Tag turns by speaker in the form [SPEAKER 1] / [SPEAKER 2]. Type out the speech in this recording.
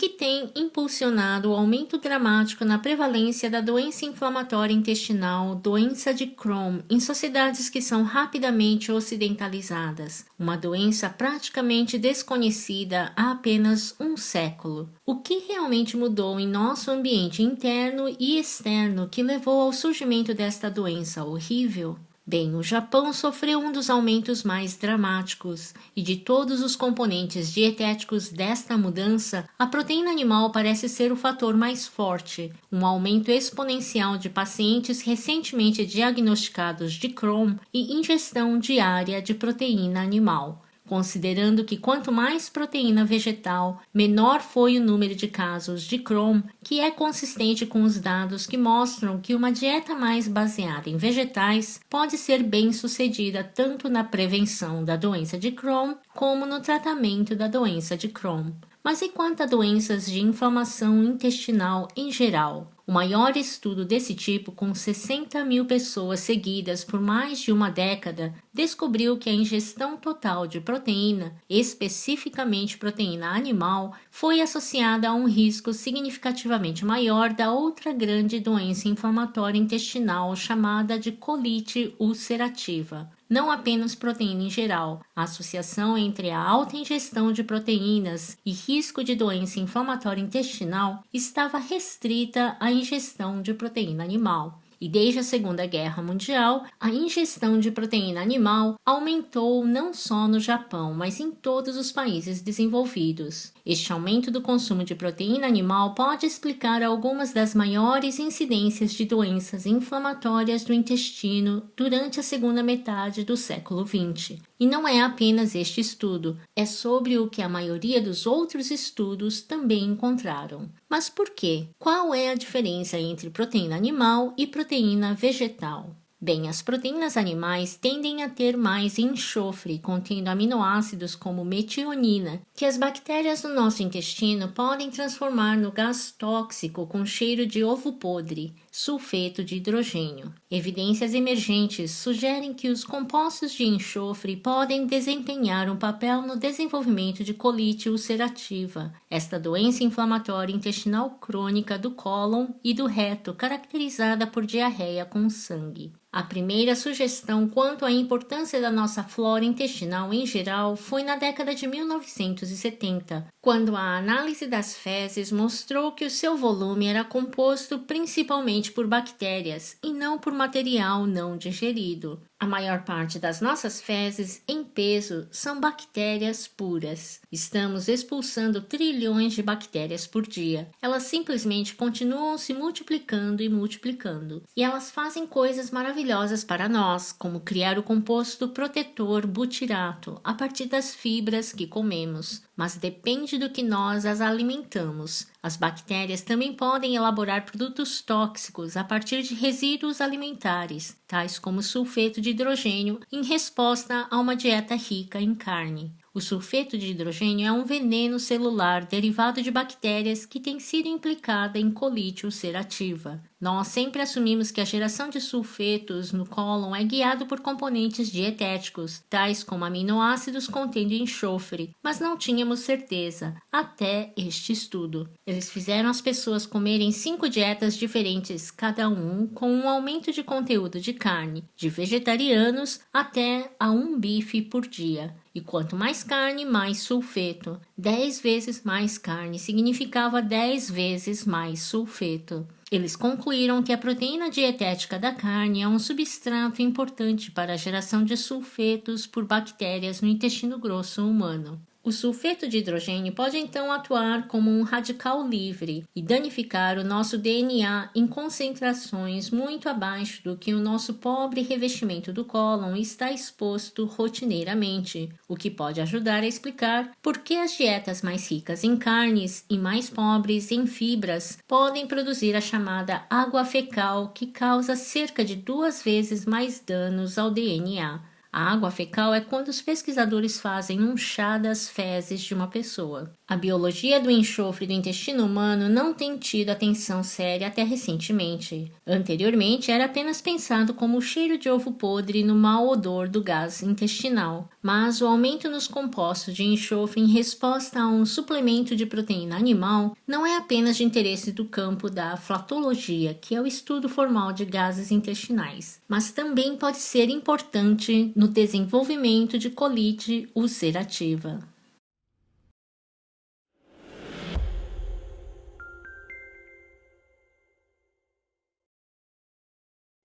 [SPEAKER 1] que tem impulsionado o aumento dramático na prevalência da doença inflamatória intestinal, doença de Crohn, em sociedades que são rapidamente ocidentalizadas, uma doença praticamente desconhecida há apenas um século. O que realmente mudou em nosso ambiente interno e externo que levou ao surgimento desta doença horrível? Bem, o Japão sofreu um dos aumentos mais dramáticos, e de todos os componentes dietéticos desta mudança, a proteína animal parece ser o fator mais forte, um aumento exponencial de pacientes recentemente diagnosticados de Crohn e ingestão diária de proteína animal. Considerando que quanto mais proteína vegetal, menor foi o número de casos de Crohn, que é consistente com os dados que mostram que uma dieta mais baseada em vegetais pode ser bem sucedida tanto na prevenção da doença de Crohn como no tratamento da doença de Crohn. Mas e quanto a doenças de inflamação intestinal em geral? O maior estudo desse tipo, com 60 mil pessoas seguidas por mais de uma década, descobriu que a ingestão total de proteína, especificamente proteína animal, foi associada a um risco significativamente maior da outra grande doença inflamatória intestinal chamada de colite ulcerativa. Não apenas proteína em geral, a associação entre a alta ingestão de proteínas e risco de doença inflamatória intestinal estava restrita à ingestão de proteína animal. E desde a Segunda Guerra Mundial, a ingestão de proteína animal aumentou não só no Japão, mas em todos os países desenvolvidos. Este aumento do consumo de proteína animal pode explicar algumas das maiores incidências de doenças inflamatórias do intestino durante a segunda metade do século XX. E não é apenas este estudo, é sobre o que a maioria dos outros estudos também encontraram. Mas por quê? Qual é a diferença entre proteína animal e proteína vegetal? Bem, as proteínas animais tendem a ter mais enxofre, contendo aminoácidos como metionina, que as bactérias do nosso intestino podem transformar no gás tóxico com cheiro de ovo podre, sulfeto de hidrogênio. Evidências emergentes sugerem que os compostos de enxofre podem desempenhar um papel no desenvolvimento de colite ulcerativa, esta doença inflamatória intestinal crônica do cólon e do reto, caracterizada por diarreia com sangue. A primeira sugestão quanto à importância da nossa flora intestinal em geral foi na década de 1970, quando a análise das fezes mostrou que o seu volume era composto principalmente por bactérias e não por material não digerido. A maior parte das nossas fezes, em peso, são bactérias puras. Estamos expulsando trilhões de bactérias por dia. Elas simplesmente continuam se multiplicando e multiplicando. E elas fazem coisas maravilhosas para nós, como criar o composto protetor butirato a partir das fibras que comemos. Mas depende do que nós as alimentamos. As bactérias também podem elaborar produtos tóxicos a partir de resíduos alimentares, tais como sulfeto de hidrogênio, em resposta a uma dieta rica em carne. O sulfeto de hidrogênio é um veneno celular derivado de bactérias que tem sido implicada em colite ulcerativa. Nós sempre assumimos que a geração de sulfetos no cólon é guiado por componentes dietéticos, tais como aminoácidos contendo enxofre, mas não tínhamos certeza, até este estudo. Eles fizeram as pessoas comerem 5 dietas diferentes, cada um com um aumento de conteúdo de carne, de vegetarianos até a 1 bife por dia. E quanto mais carne, mais sulfeto. 10 vezes mais carne significava 10 vezes mais sulfeto. Eles concluíram que a proteína dietética da carne é um substrato importante para a geração de sulfetos por bactérias no intestino grosso humano. O sulfeto de hidrogênio pode então atuar como um radical livre e danificar o nosso DNA em concentrações muito abaixo do que o nosso pobre revestimento do cólon está exposto rotineiramente, o que pode ajudar a explicar por que as dietas mais ricas em carnes e mais pobres em fibras podem produzir a chamada água fecal, que causa cerca de 2 vezes mais danos ao DNA. A água fecal é quando os pesquisadores fazem um chá das fezes de uma pessoa. A biologia do enxofre do intestino humano não tem tido atenção séria até recentemente. Anteriormente, era apenas pensado como o cheiro de ovo podre no mau odor do gás intestinal, mas o aumento nos compostos de enxofre em resposta a um suplemento de proteína animal não é apenas de interesse do campo da flatologia, que é o estudo formal de gases intestinais, mas também pode ser importante no desenvolvimento de colite ulcerativa.